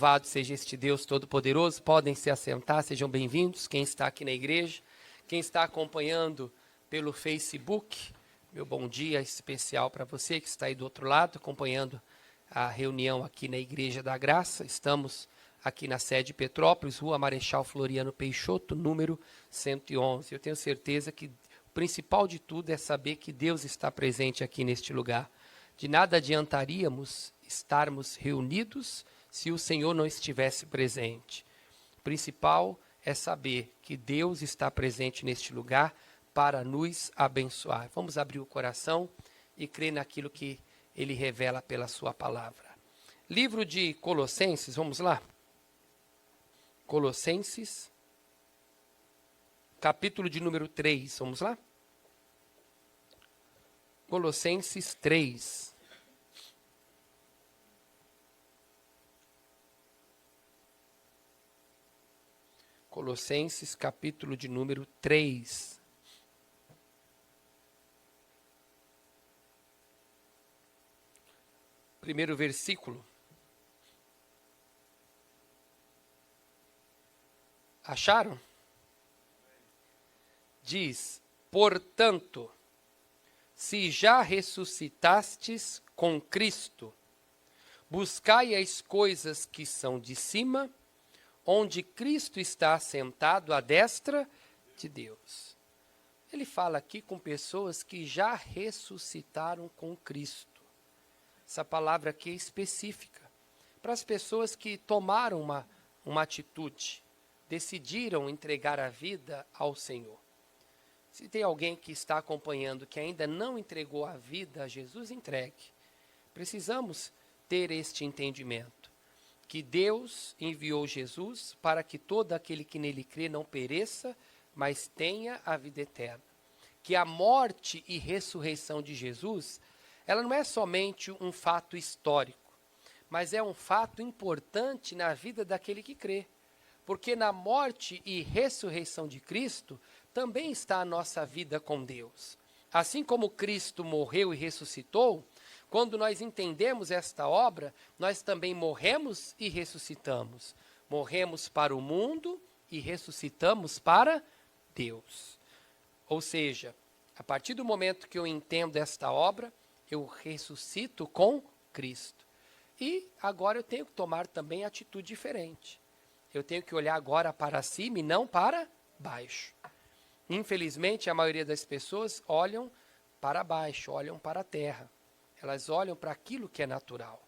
Louvado seja este Deus Todo-Poderoso. Podem se assentar, sejam bem-vindos. Quem está aqui na igreja, quem está acompanhando pelo Facebook, meu bom dia especial para você que está aí do outro lado, acompanhando a reunião aqui na Igreja da Graça. Estamos aqui na sede Petrópolis, Rua Marechal Floriano Peixoto, número 111. Eu tenho certeza que o principal de tudo é saber que Deus está presente aqui neste lugar. De nada adiantaríamos estarmos reunidos se o Senhor não estivesse presente. O principal é saber que Deus está presente neste lugar para nos abençoar. Vamos abrir o coração e crer naquilo que Ele revela pela sua palavra. Livro de Colossenses, vamos lá? Colossenses, capítulo de número 3, vamos lá? Colossenses 3. Colossenses, capítulo de número 3. Primeiro versículo. Acharam? Diz: portanto, se já ressuscitastes com Cristo, buscai as coisas que são de cima, onde Cristo está assentado à destra de Deus. Ele fala aqui com pessoas que já ressuscitaram com Cristo. Essa palavra aqui é específica para as pessoas que tomaram uma atitude, decidiram entregar a vida ao Senhor. Se tem alguém que está acompanhando que ainda não entregou a vida a Jesus, entregue. Precisamos ter este entendimento, que Deus enviou Jesus para que todo aquele que nele crê não pereça, mas tenha a vida eterna. Que a morte e ressurreição de Jesus, ela não é somente um fato histórico, mas é um fato importante na vida daquele que crê. Porque na morte e ressurreição de Cristo, também está a nossa vida com Deus. Assim como Cristo morreu e ressuscitou, quando nós entendemos esta obra, nós também morremos e ressuscitamos. Morremos para o mundo e ressuscitamos para Deus. Ou seja, a partir do momento que eu entendo esta obra, eu ressuscito com Cristo. E agora eu tenho que tomar também atitude diferente. Eu tenho que olhar agora para cima e não para baixo. Infelizmente, a maioria das pessoas olham para baixo, olham para a terra. Elas olham para aquilo que é natural.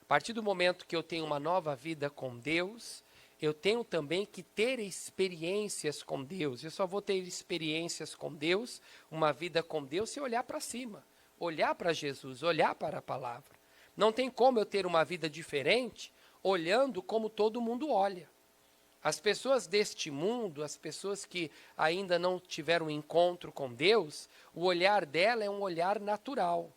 A partir do momento que eu tenho uma nova vida com Deus, eu tenho também que ter experiências com Deus. Eu só vou ter experiências com Deus, uma vida com Deus, se olhar para cima, olhar para Jesus, olhar para a palavra. Não tem como eu ter uma vida diferente olhando como todo mundo olha. As pessoas deste mundo, as pessoas que ainda não tiveram um encontro com Deus, o olhar dela é um olhar natural.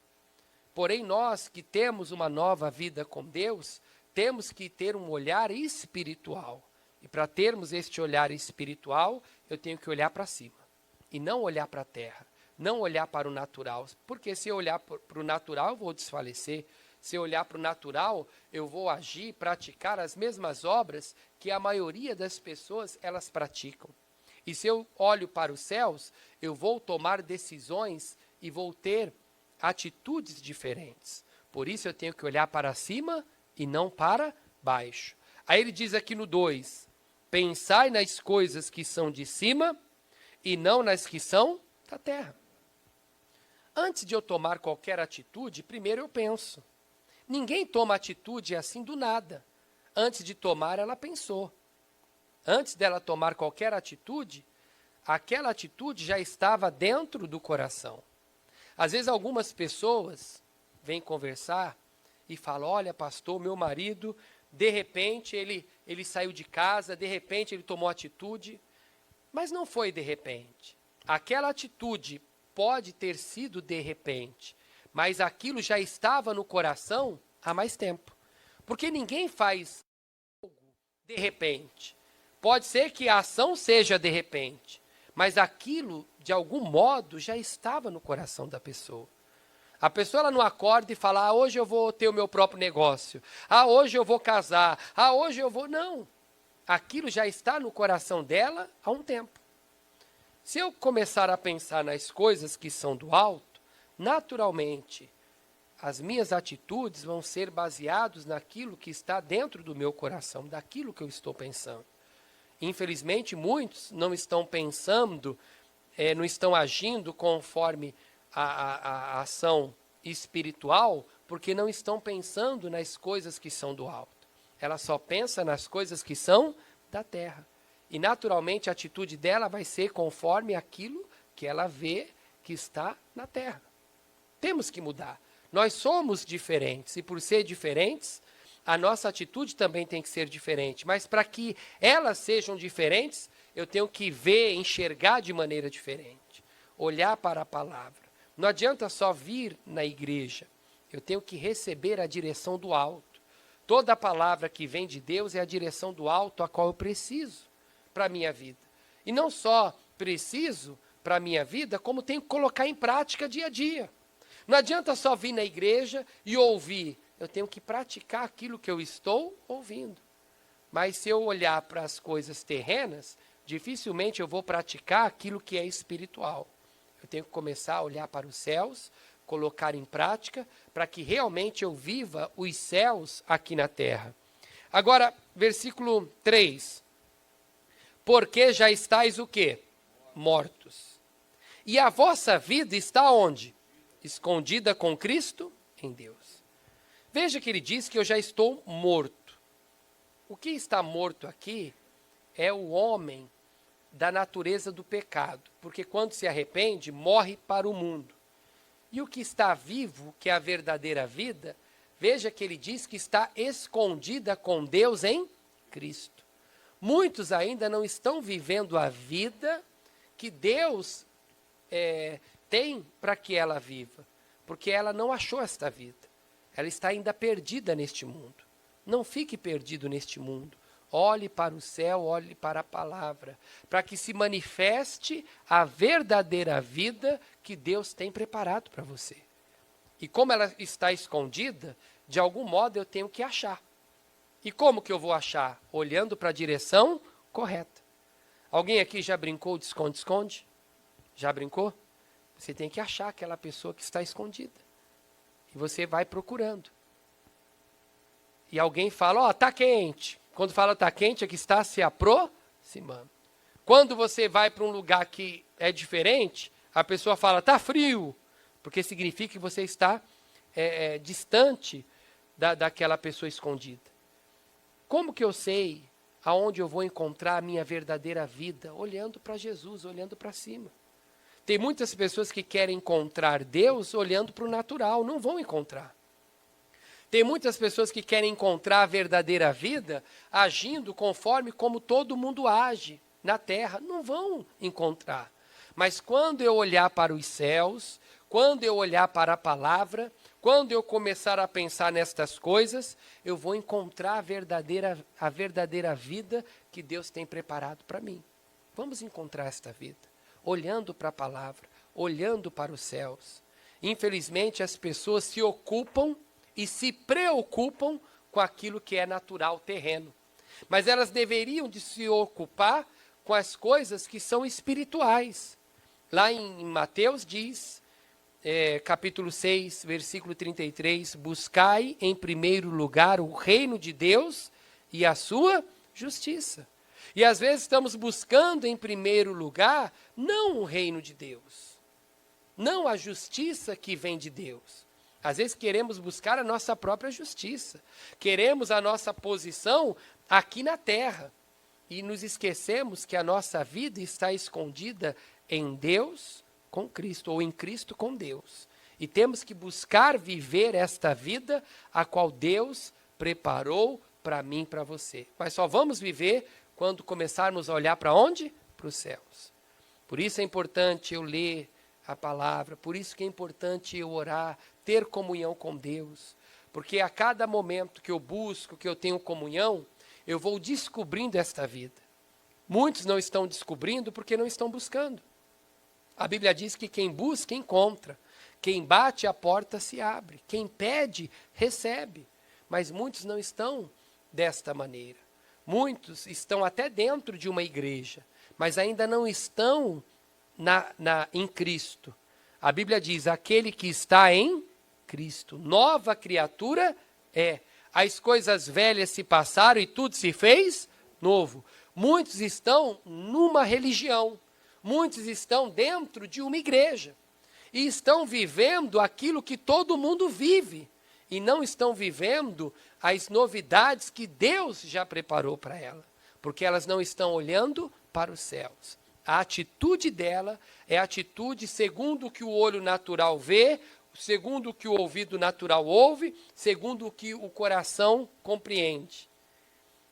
Porém, nós que temos uma nova vida com Deus, temos que ter um olhar espiritual. E para termos este olhar espiritual, eu tenho que olhar para cima. E não olhar para a terra, não olhar para o natural. Porque se eu olhar para o natural, eu vou desfalecer. Se eu olhar para o natural, eu vou agir, praticar as mesmas obras que a maioria das pessoas elas praticam. E se eu olho para os céus, eu vou tomar decisões e vou ter atitudes diferentes. Por isso eu tenho que olhar para cima e não para baixo. Aí ele diz aqui no 2, pensai nas coisas que são de cima e não nas que são da terra. Antes de eu tomar qualquer atitude, primeiro eu penso. Ninguém toma atitude assim do nada. Antes de tomar, ela pensou. Antes dela tomar qualquer atitude, aquela atitude já estava dentro do coração. Às vezes algumas pessoas vêm conversar e falam, olha pastor, meu marido, de repente ele saiu de casa, de repente ele tomou atitude. Mas não foi de repente. Aquela atitude pode ter sido de repente, mas aquilo já estava no coração há mais tempo. Porque ninguém faz algo de repente. Pode ser que a ação seja de repente, mas aquilo, de algum modo, já estava no coração da pessoa. A pessoa ela não acorda e fala, hoje eu vou ter o meu próprio negócio. Hoje eu vou casar. Hoje eu vou... Não. Aquilo já está no coração dela há um tempo. Se eu começar a pensar nas coisas que são do alto, naturalmente, as minhas atitudes vão ser baseadas naquilo que está dentro do meu coração, daquilo que eu estou pensando. Infelizmente, muitos não estão pensando, não estão agindo conforme a ação espiritual, porque não estão pensando nas coisas que são do alto. Ela só pensa nas coisas que são da terra. E, naturalmente, a atitude dela vai ser conforme aquilo que ela vê que está na terra. Temos que mudar. Nós somos diferentes, e por ser diferentes, a nossa atitude também tem que ser diferente. Mas para que elas sejam diferentes, eu tenho que ver, enxergar de maneira diferente. Olhar para a palavra. Não adianta só vir na igreja. Eu tenho que receber a direção do alto. Toda a palavra que vem de Deus é a direção do alto a qual eu preciso para a minha vida. E não só preciso para a minha vida, como tenho que colocar em prática dia a dia. Não adianta só vir na igreja e ouvir. Eu tenho que praticar aquilo que eu estou ouvindo. Mas se eu olhar para as coisas terrenas, dificilmente eu vou praticar aquilo que é espiritual. Eu tenho que começar a olhar para os céus, colocar em prática, para que realmente eu viva os céus aqui na terra. Agora, versículo 3. Porque já estáis o quê? Mortos. E a vossa vida está onde? Escondida com Cristo em Deus. Veja que ele diz que eu já estou morto. O que está morto aqui é o homem da natureza do pecado, porque quando se arrepende, morre para o mundo. E o que está vivo, que é a verdadeira vida, veja que ele diz que está escondida com Deus em Cristo. Muitos ainda não estão vivendo a vida que Deus tem para que ela viva, porque ela não achou esta vida. Ela está ainda perdida neste mundo. Não fique perdido neste mundo. Olhe para o céu, olhe para a palavra, para que se manifeste a verdadeira vida que Deus tem preparado para você. E como ela está escondida, de algum modo eu tenho que achar. E como que eu vou achar? Olhando para a direção correta. Alguém aqui já brincou de esconde-esconde? Já brincou? Você tem que achar aquela pessoa que está escondida. E você vai procurando. E alguém fala, tá quente. Quando fala tá quente, é que está se aproximando. Quando você vai para um lugar que é diferente, a pessoa fala, tá frio. Porque significa que você está distante daquela pessoa escondida. Como que eu sei aonde eu vou encontrar a minha verdadeira vida? Olhando para Jesus, olhando para cima. Tem muitas pessoas que querem encontrar Deus olhando para o natural, não vão encontrar. Tem muitas pessoas que querem encontrar a verdadeira vida agindo conforme como todo mundo age na terra, não vão encontrar. Mas quando eu olhar para os céus, quando eu olhar para a palavra, quando eu começar a pensar nestas coisas, eu vou encontrar a verdadeira vida que Deus tem preparado para mim. Vamos encontrar esta vida, olhando para a palavra, olhando para os céus. Infelizmente, as pessoas se ocupam e se preocupam com aquilo que é natural, terreno. Mas elas deveriam de se ocupar com as coisas que são espirituais. Lá em Mateus diz, capítulo 6, versículo 33, buscai em primeiro lugar o reino de Deus e a sua justiça. E às vezes estamos buscando em primeiro lugar, não o reino de Deus, não a justiça que vem de Deus. Às vezes queremos buscar a nossa própria justiça, queremos a nossa posição aqui na terra e nos esquecemos que a nossa vida está escondida em Deus com Cristo, ou em Cristo com Deus. E temos que buscar viver esta vida a qual Deus preparou para mim e para você. Mas só vamos viver quando começarmos a olhar para onde? Para os céus. Por isso é importante eu ler a palavra, por isso que é importante eu orar, ter comunhão com Deus, porque a cada momento que eu busco, que eu tenho comunhão, eu vou descobrindo esta vida. Muitos não estão descobrindo porque não estão buscando. A Bíblia diz que quem busca, encontra. Quem bate, a porta se abre. Quem pede, recebe. Mas muitos não estão desta maneira. Muitos estão até dentro de uma igreja, mas ainda não estão em Cristo. A Bíblia diz, aquele que está em Cristo, nova criatura é. As coisas velhas se passaram e tudo se fez novo. Muitos estão numa religião, muitos estão dentro de uma igreja e estão vivendo aquilo que todo mundo vive e não estão vivendo as novidades que Deus já preparou para ela, porque elas não estão olhando para os céus. A atitude dela é a atitude segundo o que o olho natural vê, segundo o que o ouvido natural ouve, segundo o que o coração compreende.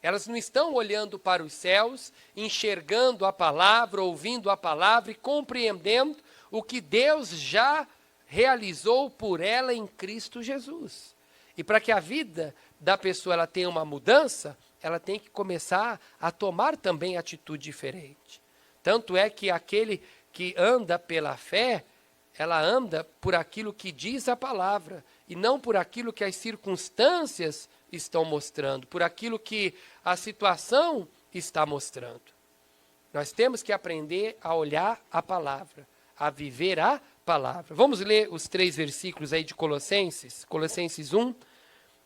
Elas não estão olhando para os céus, enxergando a palavra, ouvindo a palavra e compreendendo o que Deus já realizou por ela em Cristo Jesus. E para que a vida da pessoa ela tenha uma mudança, ela tem que começar a tomar também atitude diferente. Tanto é que aquele que anda pela fé, ela anda por aquilo que diz a palavra, e não por aquilo que as circunstâncias estão mostrando, por aquilo que a situação está mostrando. Nós temos que aprender a olhar a palavra, a viver a palavra. Vamos ler os 3 versículos aí de Colossenses. Colossenses 1,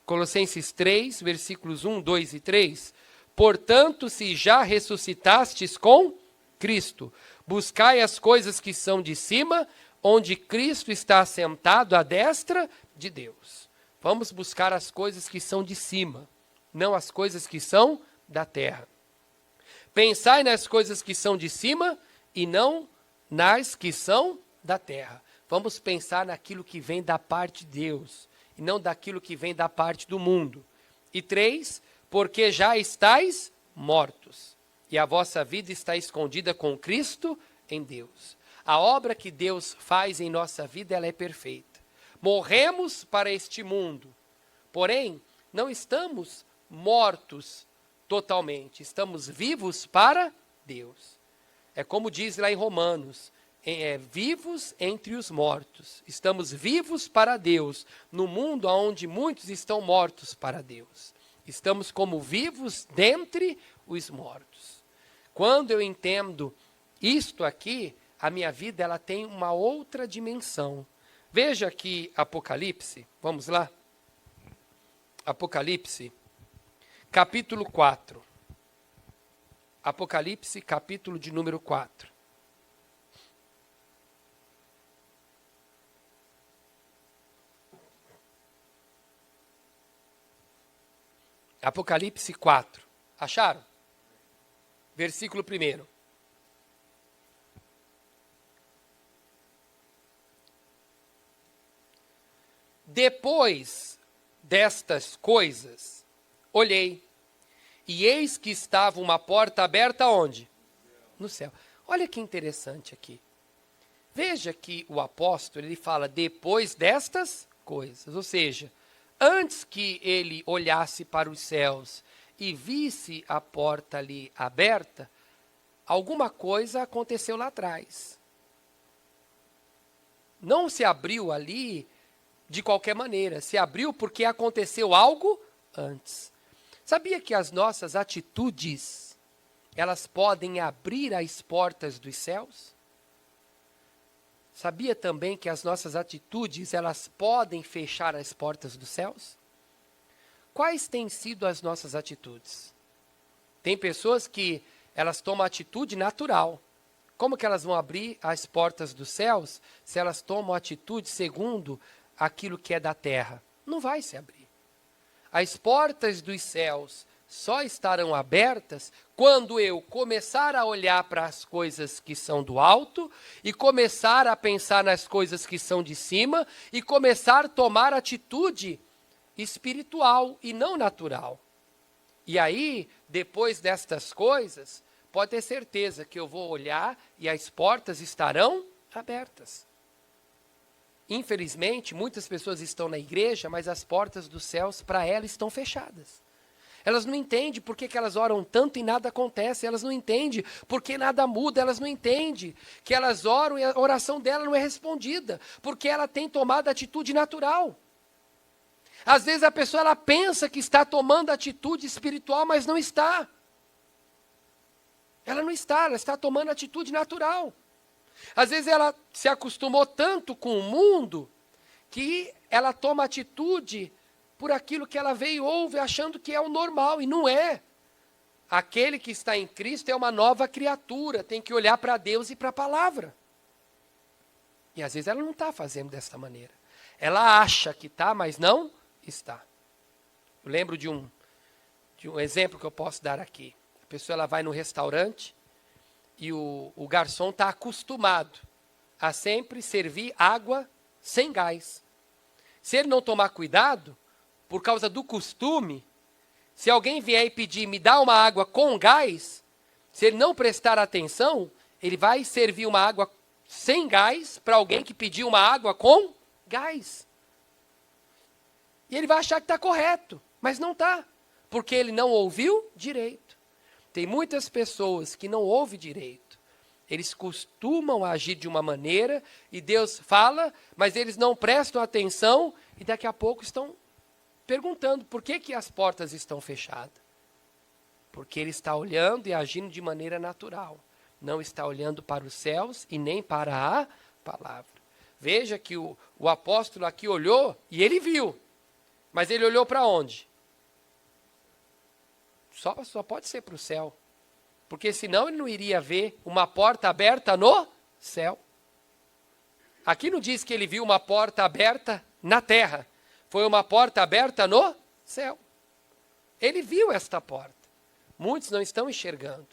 Colossenses 3, versículos 1, 2 e 3. Portanto, se já ressuscitastes com Cristo, buscai as coisas que são de cima, onde Cristo está assentado à destra de Deus. Vamos buscar as coisas que são de cima, não as coisas que são da terra. Pensai nas coisas que são de cima e não nas que são da terra. Vamos pensar naquilo que vem da parte de Deus e não daquilo que vem da parte do mundo. E 3, porque já estáis mortos e a vossa vida está escondida com Cristo em Deus. A obra que Deus faz em nossa vida, ela é perfeita. Morremos para este mundo, porém, não estamos mortos totalmente, estamos vivos para Deus. É como diz lá em Romanos, vivos entre os mortos. Estamos vivos para Deus, no mundo onde muitos estão mortos para Deus. Estamos como vivos dentre os mortos. Quando eu entendo isto aqui, a minha vida ela tem uma outra dimensão. Veja aqui Apocalipse, vamos lá? Apocalipse, capítulo 4. Apocalipse, capítulo de número 4. Apocalipse 4. Acharam? Versículo 1. Depois destas coisas, olhei, e eis que estava uma porta aberta onde? No céu. Olha que interessante aqui. Veja que o apóstolo, ele fala depois destas coisas, ou seja, antes que ele olhasse para os céus e visse a porta ali aberta, alguma coisa aconteceu lá atrás. Não se abriu ali de qualquer maneira, se abriu porque aconteceu algo antes. Sabia que as nossas atitudes, elas podem abrir as portas dos céus? Sabia também que as nossas atitudes, elas podem fechar as portas dos céus? Quais têm sido as nossas atitudes? Tem pessoas que elas tomam atitude natural. Como que elas vão abrir as portas dos céus se elas tomam atitude segundo aquilo que é da terra? Não vai se abrir. As portas dos céus só estarão abertas quando eu começar a olhar para as coisas que são do alto e começar a pensar nas coisas que são de cima e começar a tomar atitude espiritual e não natural. E aí, depois destas coisas, pode ter certeza que eu vou olhar e as portas estarão abertas. Infelizmente, muitas pessoas estão na igreja, mas as portas dos céus para elas estão fechadas. Elas não entendem por que elas oram tanto e nada acontece. Elas não entendem por que nada muda. Elas não entendem que elas oram e a oração dela não é respondida. Porque ela tem tomado atitude natural. Às vezes a pessoa ela pensa que está tomando atitude espiritual, mas não está. Ela não está, ela está tomando atitude natural. Às vezes ela se acostumou tanto com o mundo que ela toma atitude por aquilo que ela veio e ouve, achando que é o normal, e não é. Aquele que está em Cristo é uma nova criatura, tem que olhar para Deus e para a palavra. E às vezes ela não está fazendo dessa maneira. Ela acha que está, mas não está. Eu lembro de um exemplo que eu posso dar aqui. A pessoa ela vai no restaurante e o garçom está acostumado a sempre servir água sem gás. Se ele não tomar cuidado, por causa do costume, se alguém vier e pedir, me dá uma água com gás, se ele não prestar atenção, ele vai servir uma água sem gás para alguém que pediu uma água com gás. E ele vai achar que está correto, mas não está, porque ele não ouviu direito. Tem muitas pessoas que não ouvem direito. Eles costumam agir de uma maneira e Deus fala, mas eles não prestam atenção e daqui a pouco estão perguntando por que as portas estão fechadas. Porque ele está olhando e agindo de maneira natural. Não está olhando para os céus e nem para a palavra. Veja que o apóstolo aqui olhou e ele viu. Mas ele olhou para onde? Só pode ser para o céu. Porque senão ele não iria ver uma porta aberta no céu. Aqui não diz que ele viu uma porta aberta na terra. Foi uma porta aberta no céu. Ele viu esta porta. Muitos não estão enxergando.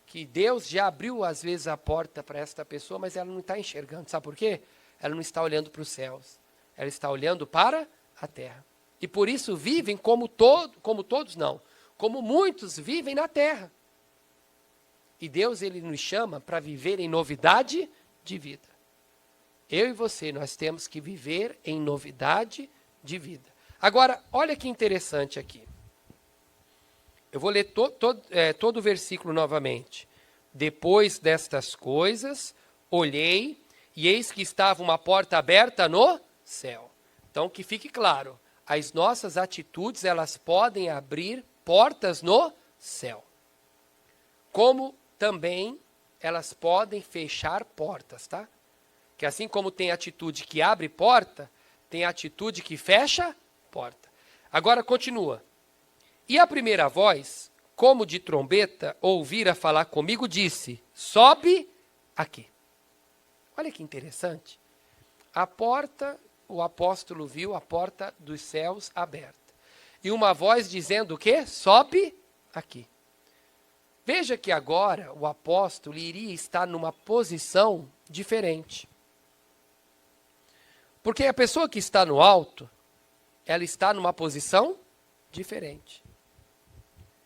Que Deus já abriu às vezes a porta para esta pessoa, mas ela não está enxergando. Sabe por quê? Ela não está olhando para os céus. Ela está olhando para a terra. E por isso vivem como todos não. Como muitos vivem na terra. E Deus ele nos chama para viver em novidade de vida. Eu e você, nós temos que viver em novidade de vida. Agora, olha que interessante aqui. Eu vou ler todo o versículo novamente. Depois destas coisas, olhei, e eis que estava uma porta aberta no céu. Então, que fique claro, as nossas atitudes, elas podem abrir portas no céu. Como também elas podem fechar portas, tá? Que assim como tem atitude que abre porta, tem atitude que fecha porta. Agora continua. E a primeira voz, como de trombeta, ouvira falar comigo, disse, sobe aqui. Olha que interessante. A porta, o apóstolo viu a porta dos céus aberta. E uma voz dizendo o quê? Sobe aqui. Veja que agora o apóstolo iria estar numa posição diferente. Porque a pessoa que está no alto, ela está numa posição diferente.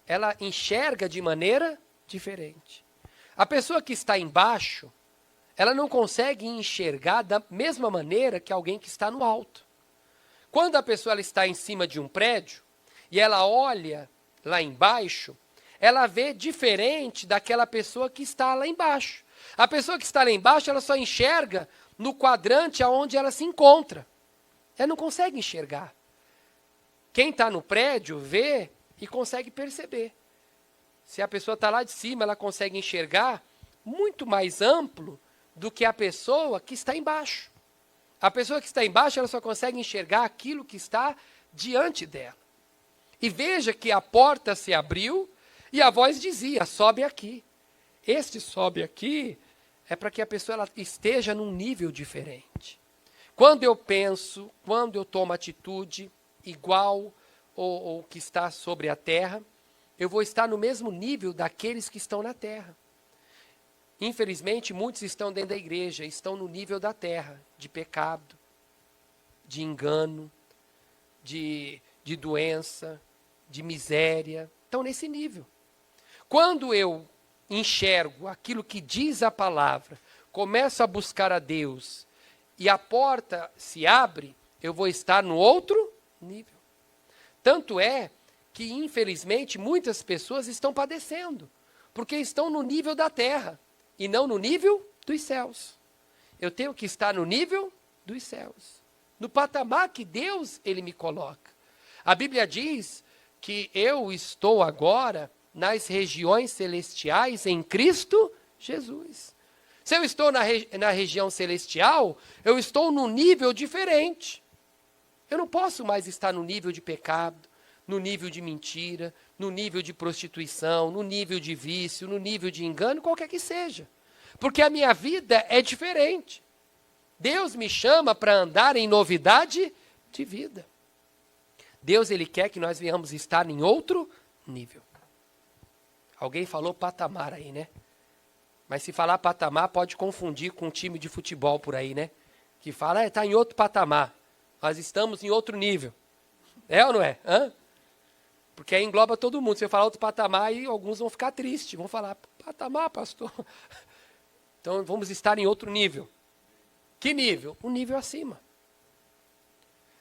Ela enxerga de maneira diferente. A pessoa que está embaixo, ela não consegue enxergar da mesma maneira que alguém que está no alto. Quando a pessoa ela está em cima de um prédio, e ela olha lá embaixo, ela vê diferente daquela pessoa que está lá embaixo. A pessoa que está lá embaixo, ela só enxerga no quadrante onde ela se encontra. Ela não consegue enxergar. Quem está no prédio vê e consegue perceber. Se a pessoa está lá de cima, ela consegue enxergar muito mais amplo do que a pessoa que está embaixo. A pessoa que está embaixo, ela só consegue enxergar aquilo que está diante dela. E veja que a porta se abriu e a voz dizia, sobe aqui. Este sobe aqui é para que a pessoa ela esteja num nível diferente. Quando eu penso, quando eu tomo atitude igual ou que está sobre a terra, eu vou estar no mesmo nível daqueles que estão na terra. Infelizmente, muitos estão dentro da igreja, estão no nível da terra, de pecado, de engano, de doença, de miséria. Estão nesse nível. Quando eu enxergo aquilo que diz a palavra, começo a buscar a Deus e a porta se abre, eu vou estar no outro nível. Tanto é que, infelizmente, muitas pessoas estão padecendo, porque estão no nível da terra e não no nível dos céus. Eu tenho que estar no nível dos céus, no patamar que Deus ele me coloca. A Bíblia diz que eu estou agora nas regiões celestiais em Cristo Jesus. Se eu estou na região celestial, eu estou num nível diferente. Eu não posso mais estar no nível de pecado, no nível de mentira, no nível de prostituição, no nível de vício, no nível de engano, qualquer que seja. Porque a minha vida é diferente. Deus me chama para andar em novidade de vida. Deus ele quer que nós venhamos estar em outro nível. Alguém falou patamar aí, né? Mas se falar patamar, pode confundir com um time de futebol por aí, né? Que fala, está em outro patamar. Nós estamos em outro nível. É ou não é? Hã? Porque aí engloba todo mundo. Se eu falar outro patamar, aí alguns vão ficar tristes. Vão falar, patamar, pastor. Então vamos estar em outro nível. Que nível? Um nível acima.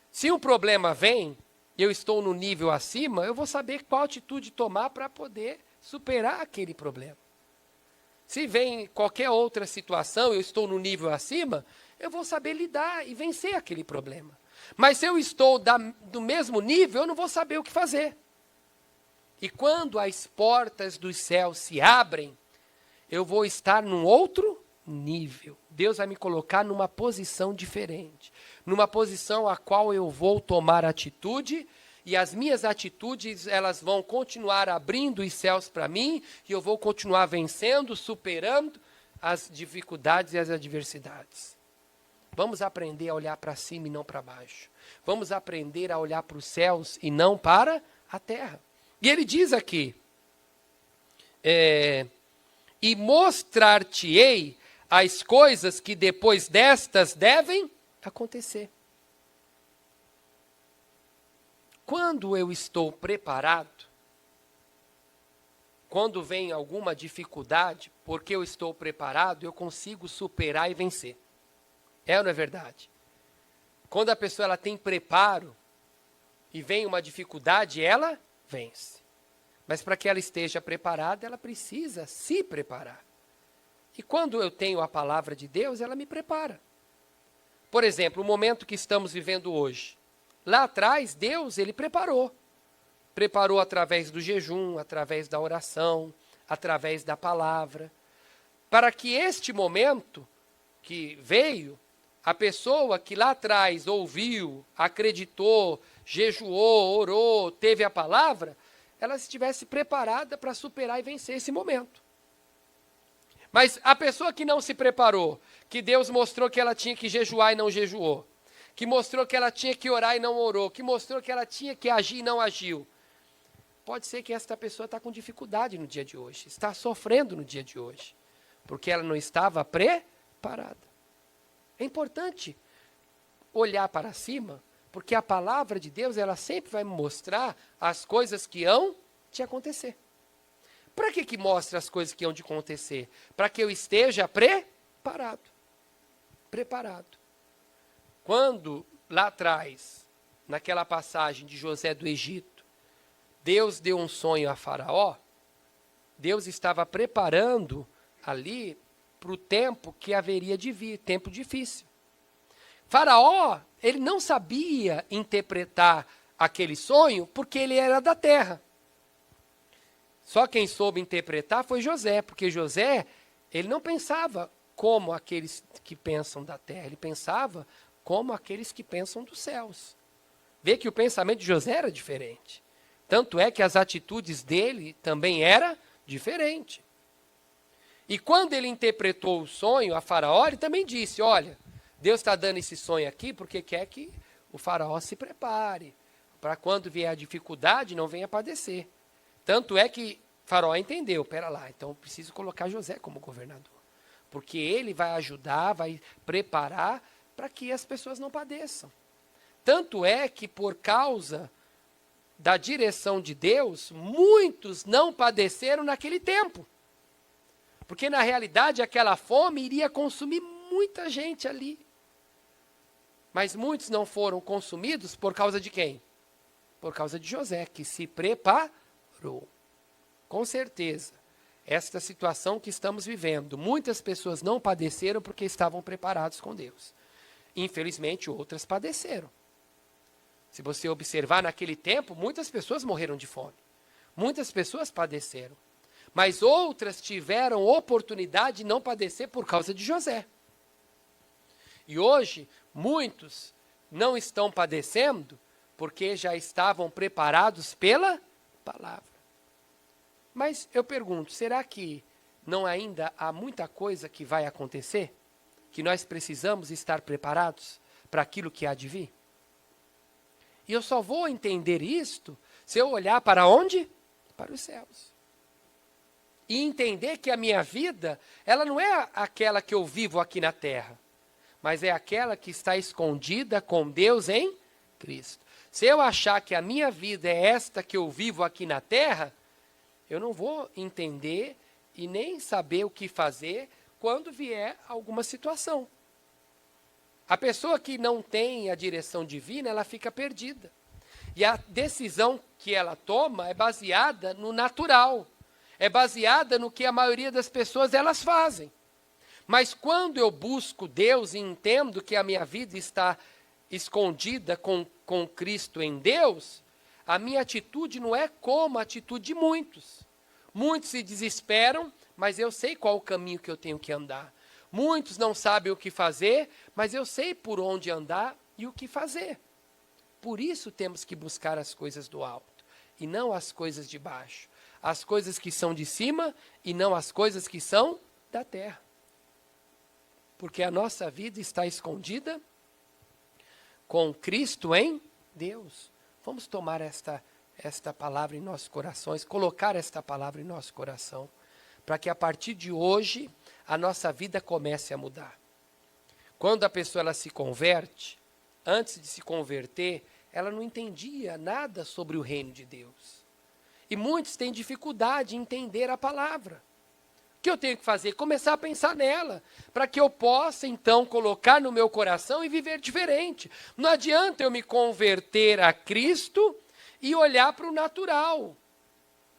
Se um problema vem, e eu estou no nível acima, eu vou saber qual atitude tomar para poder superar aquele problema. Se vem qualquer outra situação, eu estou no nível acima, eu vou saber lidar e vencer aquele problema. Mas se eu estou do mesmo nível, eu não vou saber o que fazer. E quando as portas dos céus se abrem, eu vou estar num outro nível. Deus vai me colocar numa posição diferente. Numa posição a qual eu vou tomar atitude, e as minhas atitudes, elas vão continuar abrindo os céus para mim, e eu vou continuar vencendo, superando as dificuldades e as adversidades. Vamos aprender a olhar para cima e não para baixo. Vamos aprender a olhar para os céus e não para a terra. E ele diz aqui, e mostrar-te-ei as coisas que depois destas devem acontecer. Quando eu estou preparado, quando vem alguma dificuldade, porque eu estou preparado, eu consigo superar e vencer. É ou não é verdade? Quando a pessoa ela tem preparo e vem uma dificuldade, ela vence. Mas para que ela esteja preparada, ela precisa se preparar. E quando eu tenho a palavra de Deus, ela me prepara. Por exemplo, o momento que estamos vivendo hoje. Lá atrás, Deus, ele preparou. Preparou através do jejum, através da oração, através da palavra. Para que este momento que veio, a pessoa que lá atrás ouviu, acreditou, jejuou, orou, teve a palavra, ela estivesse preparada para superar e vencer esse momento. Mas a pessoa que não se preparou, que Deus mostrou que ela tinha que jejuar e não jejuou, que mostrou que ela tinha que orar e não orou, que mostrou que ela tinha que agir e não agiu, pode ser que esta pessoa está com dificuldade no dia de hoje, está sofrendo no dia de hoje, porque ela não estava preparada. É importante olhar para cima, porque a palavra de Deus, ela sempre vai me mostrar as coisas que hão de acontecer. Para que mostra as coisas que hão de acontecer? Para que eu esteja preparado. Preparado. Quando, lá atrás, naquela passagem de José do Egito, Deus deu um sonho a Faraó, Deus estava preparando ali para o tempo que haveria de vir, tempo difícil. Faraó, ele não sabia interpretar aquele sonho porque ele era da terra. Só quem soube interpretar foi José, porque José, ele não pensava como aqueles que pensam da terra, ele pensava como aqueles que pensam dos céus. Vê que o pensamento de José era diferente. Tanto é que as atitudes dele também eram diferentes. E quando ele interpretou o sonho a Faraó, ele também disse, olha, Deus está dando esse sonho aqui porque quer que o Faraó se prepare, para quando vier a dificuldade não venha padecer. Tanto é que Faraó entendeu, pera lá, então eu preciso colocar José como governador. Porque ele vai ajudar, vai preparar para que as pessoas não padeçam. Tanto é que por causa da direção de Deus, muitos não padeceram naquele tempo. Porque na realidade aquela fome iria consumir muita gente ali. Mas muitos não foram consumidos por causa de quem? Por causa de José, que se preparou. Com certeza, esta situação que estamos vivendo, muitas pessoas não padeceram porque estavam preparados com Deus. Infelizmente, outras padeceram. Se você observar naquele tempo, muitas pessoas morreram de fome. Muitas pessoas padeceram. Mas outras tiveram oportunidade de não padecer por causa de José. E hoje, muitos não estão padecendo porque já estavam preparados pela palavra. Mas eu pergunto, será que não ainda há muita coisa que vai acontecer? Que nós precisamos estar preparados para aquilo que há de vir? E eu só vou entender isto se eu olhar para onde? Para os céus. E entender que a minha vida, ela não é aquela que eu vivo aqui na terra, mas é aquela que está escondida com Deus em Cristo. Se eu achar que a minha vida é esta que eu vivo aqui na terra, eu não vou entender e nem saber o que fazer quando vier alguma situação. A pessoa que não tem a direção divina, ela fica perdida. E a decisão que ela toma é baseada no natural. É baseada no que a maioria das pessoas elas fazem. Mas quando eu busco Deus e entendo que a minha vida está escondida com Cristo em Deus, a minha atitude não é como a atitude de muitos. Muitos se desesperam, mas eu sei qual o caminho que eu tenho que andar. Muitos não sabem o que fazer, mas eu sei por onde andar e o que fazer. Por isso temos que buscar as coisas do alto, e não as coisas de baixo. As coisas que são de cima, e não as coisas que são da terra. Porque a nossa vida está escondida com Cristo em Deus. Vamos tomar esta palavra em nossos corações, colocar esta palavra em nosso coração, para que a partir de hoje a nossa vida comece a mudar. Quando a pessoa ela se converte, antes de se converter, ela não entendia nada sobre o reino de Deus. E muitos têm dificuldade em entender a palavra. O que eu tenho que fazer? Começar a pensar nela, para que eu possa, então, colocar no meu coração e viver diferente. Não adianta eu me converter a Cristo e olhar para o natural.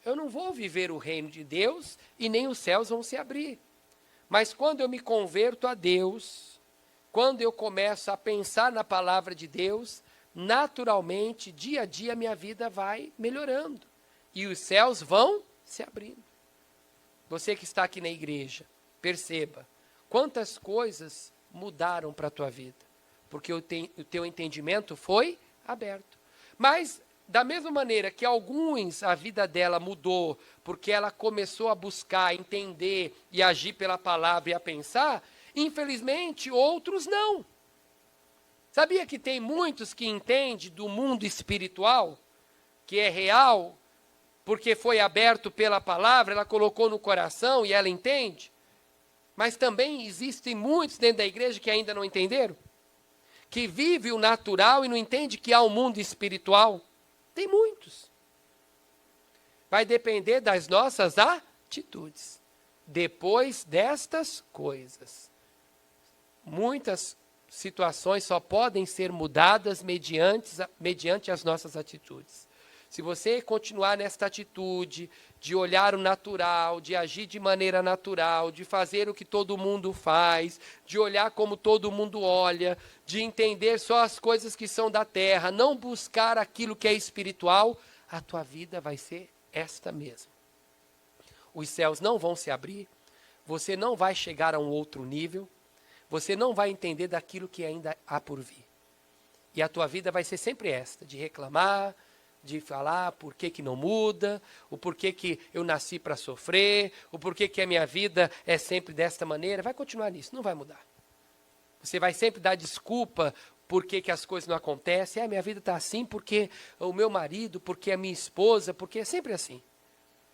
Eu não vou viver o reino de Deus e nem os céus vão se abrir. Mas quando eu me converto a Deus, quando eu começo a pensar na palavra de Deus, naturalmente, dia a dia, minha vida vai melhorando. E os céus vão se abrindo. Você que está aqui na igreja, perceba quantas coisas mudaram para a tua vida. Porque o teu entendimento foi aberto. Mas, da mesma maneira que alguns, a vida dela mudou, porque ela começou a buscar, entender e agir pela palavra e a pensar, infelizmente, outros não. Sabia que tem muitos que entendem do mundo espiritual, que é real, porque foi aberto pela palavra, ela colocou no coração e ela entende? Mas também existem muitos dentro da igreja que ainda não entenderam? Que vive o natural e não entende que há um mundo espiritual? Tem muitos. Vai depender das nossas atitudes. Depois destas coisas, muitas situações só podem ser mudadas mediante as nossas atitudes. Se você continuar nesta atitude de olhar o natural, de agir de maneira natural, de fazer o que todo mundo faz, de olhar como todo mundo olha, de entender só as coisas que são da terra, não buscar aquilo que é espiritual, a tua vida vai ser esta mesma. Os céus não vão se abrir, você não vai chegar a um outro nível, você não vai entender daquilo que ainda há por vir. E a tua vida vai ser sempre esta, de reclamar, de falar por que não muda, o porquê que eu nasci para sofrer, o porquê que a minha vida é sempre desta maneira. Vai continuar nisso, não vai mudar. Você vai sempre dar desculpa por que as coisas não acontecem. A minha vida está assim porque o meu marido, porque a minha esposa, porque é sempre assim.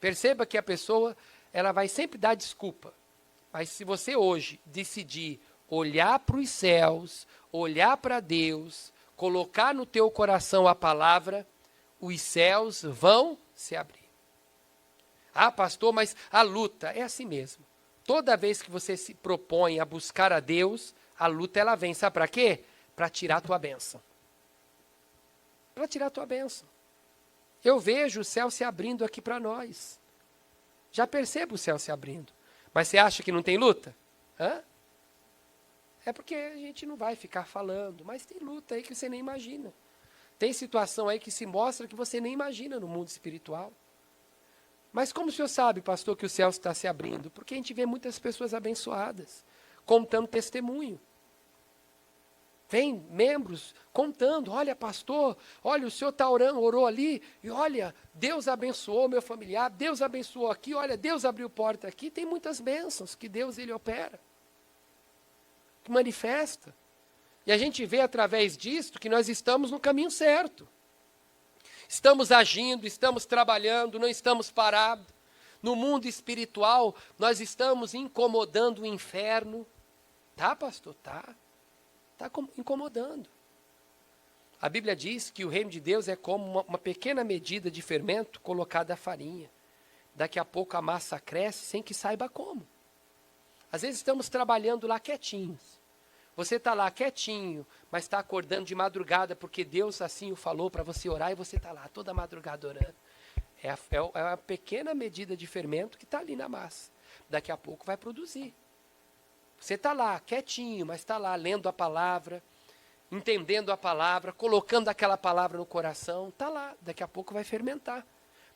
Perceba que a pessoa, ela vai sempre dar desculpa. Mas se você hoje decidir olhar para os céus, olhar para Deus, colocar no teu coração a palavra, os céus vão se abrir. Ah, pastor, mas a luta é assim mesmo. Toda vez que você se propõe a buscar a Deus, a luta ela vem. Sabe para quê? Para tirar a tua bênção. Para tirar a tua bênção. Eu vejo o céu se abrindo aqui para nós. Já percebo o céu se abrindo. Mas você acha que não tem luta? Hã? É porque a gente não vai ficar falando, mas tem luta aí que você nem imagina. Tem situação aí que se mostra que você nem imagina no mundo espiritual. Mas como o senhor sabe, pastor, que o céu está se abrindo? Porque a gente vê muitas pessoas abençoadas, contando testemunho. Vem membros contando, olha pastor, olha o senhor está orando, orou ali, e olha, Deus abençoou meu familiar, Deus abençoou aqui, olha, Deus abriu porta aqui, tem muitas bênçãos que Deus ele opera, que manifesta. E a gente vê através disto que nós estamos no caminho certo. Estamos agindo, estamos trabalhando, não estamos parados. No mundo espiritual, nós estamos incomodando o inferno. Tá, pastor? Tá. Está incomodando. A Bíblia diz que o reino de Deus é como uma pequena medida de fermento colocada à farinha. Daqui a pouco a massa cresce sem que saiba como. Às vezes estamos trabalhando lá quietinhos. Você está lá quietinho, mas está acordando de madrugada porque Deus assim o falou para você orar e você está lá toda madrugada orando. É a pequena medida de fermento que está ali na massa. Daqui a pouco vai produzir. Você está lá, quietinho, mas está lá lendo a palavra, entendendo a palavra, colocando aquela palavra no coração, está lá. Daqui a pouco vai fermentar.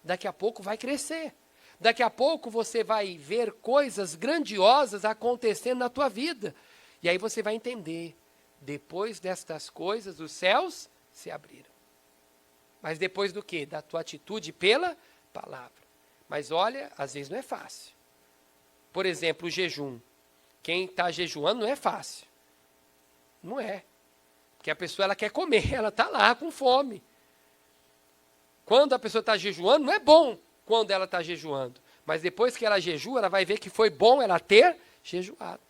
Daqui a pouco vai crescer. Daqui a pouco você vai ver coisas grandiosas acontecendo na tua vida. E aí você vai entender, depois destas coisas, os céus se abriram. Mas depois do quê? Da tua atitude pela palavra. Mas olha, às vezes não é fácil. Por exemplo, o jejum. Quem está jejuando não é fácil. Não é. Porque a pessoa ela quer comer, ela está lá com fome. Quando a pessoa está jejuando, não é bom quando ela está jejuando. Mas depois que ela jejua, ela vai ver que foi bom ela ter jejuado.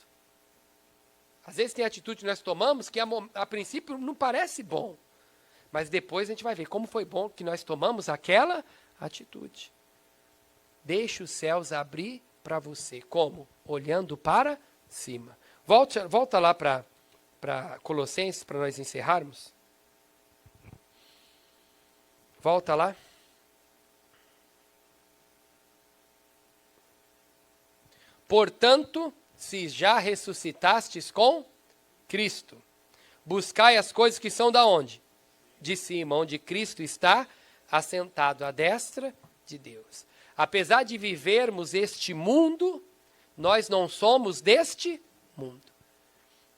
Às vezes tem atitude que nós tomamos que a princípio não parece bom. Mas depois a gente vai ver como foi bom que nós tomamos aquela atitude. Deixe os céus abrir para você. Como? Olhando para cima. Volta lá para Colossenses, para nós encerrarmos. Volta lá. Portanto, se já ressuscitastes com Cristo, buscai as coisas que são da onde? De cima, onde Cristo está assentado à destra de Deus. Apesar de vivermos este mundo, nós não somos deste mundo.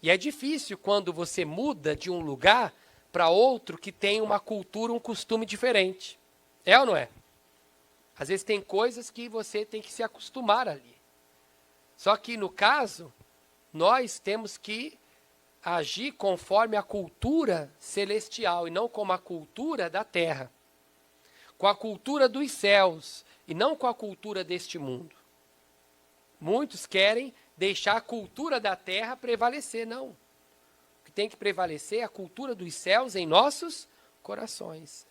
E é difícil quando você muda de um lugar para outro que tem uma cultura, um costume diferente. É ou não é? Às vezes tem coisas que você tem que se acostumar ali. Só que, no caso, nós temos que agir conforme a cultura celestial e não como a cultura da terra. Com a cultura dos céus e não com a cultura deste mundo. Muitos querem deixar a cultura da terra prevalecer, não. O que tem que prevalecer é a cultura dos céus em nossos corações.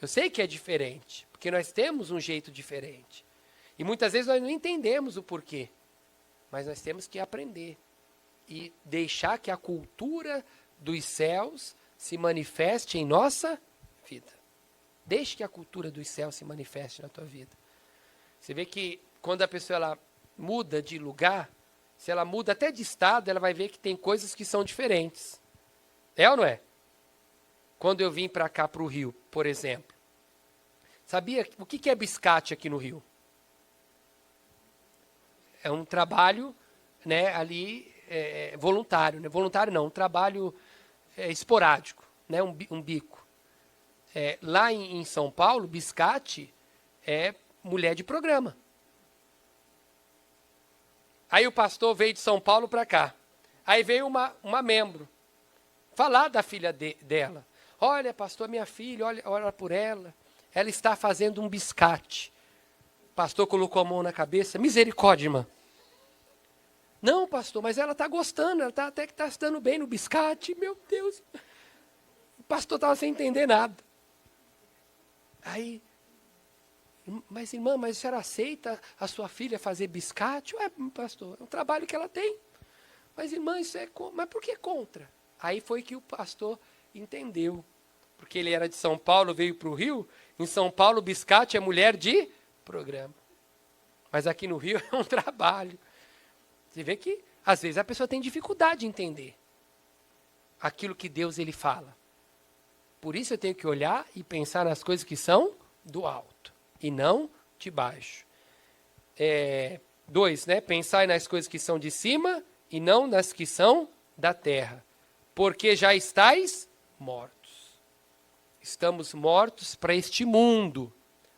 Eu sei que é diferente, porque nós temos um jeito diferente. E muitas vezes nós não entendemos o porquê. Mas nós temos que aprender e deixar que a cultura dos céus se manifeste em nossa vida. Deixe que a cultura dos céus se manifeste na tua vida. Você vê que quando a pessoa ela muda de lugar, se ela muda até de estado, ela vai ver que tem coisas que são diferentes. É ou não é? Quando eu vim para cá, para o Rio, por exemplo. Sabia o que é biscate aqui no Rio? É um trabalho, né, ali voluntário. Né? Voluntário não, um trabalho esporádico, né, um bico. Lá em São Paulo, biscate é mulher de programa. Aí o pastor veio de São Paulo para cá. Aí veio uma membro falar da filha dela. Olha, pastor, minha filha, olha por ela. Ela está fazendo um biscate. O pastor colocou a mão na cabeça. Misericórdia, irmã. Não, pastor, mas ela está gostando. Ela até que está se dando bem no biscate. Meu Deus. O pastor estava sem entender nada. Aí, mas irmã, mas a senhora aceita a sua filha fazer biscate? Ué, pastor, é um trabalho que ela tem. Mas irmã, isso mas por que contra? Aí foi que o pastor entendeu. porque ele era de São Paulo, veio para o Rio. Em São Paulo, biscate é mulher de programa. Mas aqui no Rio é um trabalho. Você vê que, às vezes, a pessoa tem dificuldade de entender aquilo que Deus ele fala. Por isso eu tenho que olhar e pensar nas coisas que são do alto e não de baixo. 2, né? Pensar nas coisas que são de cima e não nas que são da terra. Porque já estáis mortos. Estamos mortos para este mundo,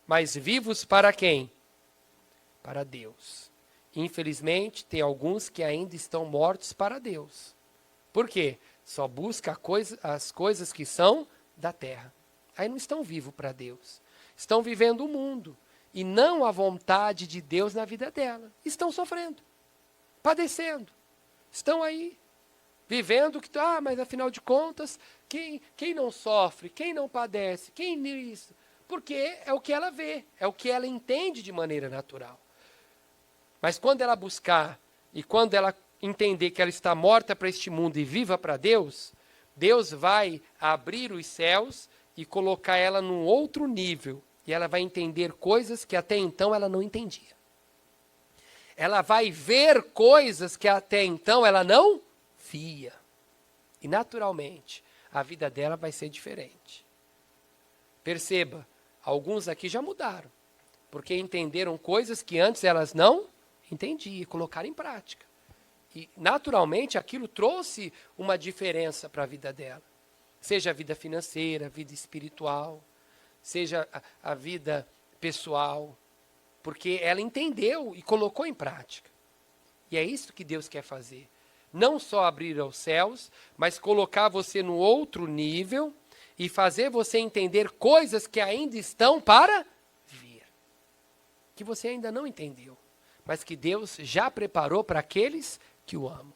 mas vivos para quem? Para Deus. Infelizmente, tem alguns que ainda estão mortos para Deus. Por quê? Só busca as coisas que são da terra. Aí não estão vivos para Deus. Estão vivendo o mundo e não a vontade de Deus na vida dela. Estão sofrendo, padecendo. Estão aí, vivendo que, mas afinal de contas, quem não sofre, quem não padece, quem isso? Porque é o que ela vê, é o que ela entende de maneira natural. Mas quando ela buscar e quando ela entender que ela está morta para este mundo e viva para Deus, Deus vai abrir os céus e colocar ela num outro nível. E ela vai entender coisas que até então ela não entendia. Ela vai ver coisas que até então ela não via. E naturalmente, a vida dela vai ser diferente. Perceba, alguns aqui já mudaram. Porque entenderam coisas que antes elas não entendiam e colocaram em prática. E, naturalmente, aquilo trouxe uma diferença para a vida dela. Seja a vida financeira, a vida espiritual, seja a vida pessoal. Porque ela entendeu e colocou em prática. E é isso que Deus quer fazer. Não só abrir aos céus, mas colocar você no outro nível e fazer você entender coisas que ainda estão para vir. Que você ainda não entendeu, mas que Deus já preparou para aqueles que o amam.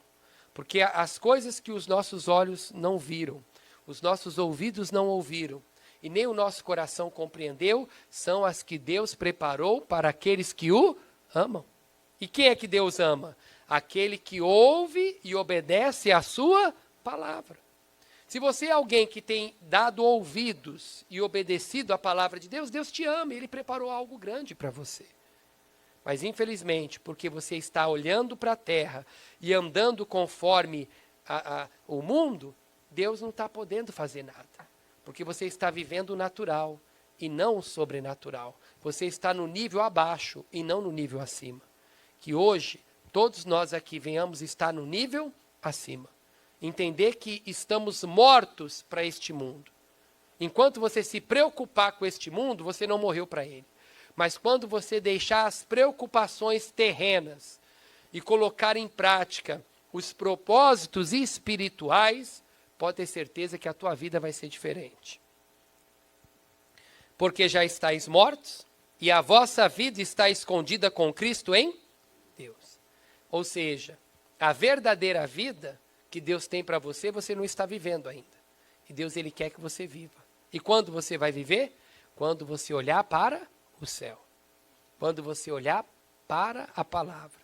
Porque as coisas que os nossos olhos não viram, os nossos ouvidos não ouviram, e nem o nosso coração compreendeu, são as que Deus preparou para aqueles que o amam. E quem é que Deus ama? Aquele que ouve e obedece à sua palavra. Se você é alguém que tem dado ouvidos e obedecido à palavra de Deus, Deus te ama, Ele preparou algo grande para você. Mas, infelizmente, porque você está olhando para a terra e andando conforme o mundo, Deus não está podendo fazer nada. Porque você está vivendo o natural e não o sobrenatural. Você está no nível abaixo e não no nível acima. Que hoje, todos nós aqui venhamos estar no nível acima. Entender que estamos mortos para este mundo. Enquanto você se preocupar com este mundo, você não morreu para ele. Mas quando você deixar as preocupações terrenas e colocar em prática os propósitos espirituais, pode ter certeza que a tua vida vai ser diferente. Porque já estáis mortos e a vossa vida está escondida com Cristo em Deus. Ou seja, a verdadeira vida que Deus tem para você, você não está vivendo ainda. E Deus ele quer que você viva. E quando você vai viver? Quando você olhar para o céu. Quando você olhar para a palavra.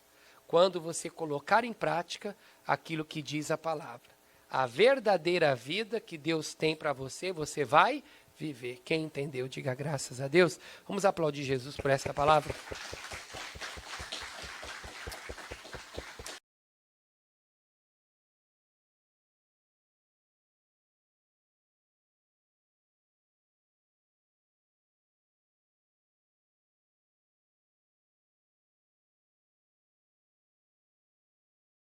Quando você colocar em prática aquilo que diz a palavra. A verdadeira vida que Deus tem para você, você vai viver. Quem entendeu, diga graças a Deus. Vamos aplaudir Jesus por essa palavra.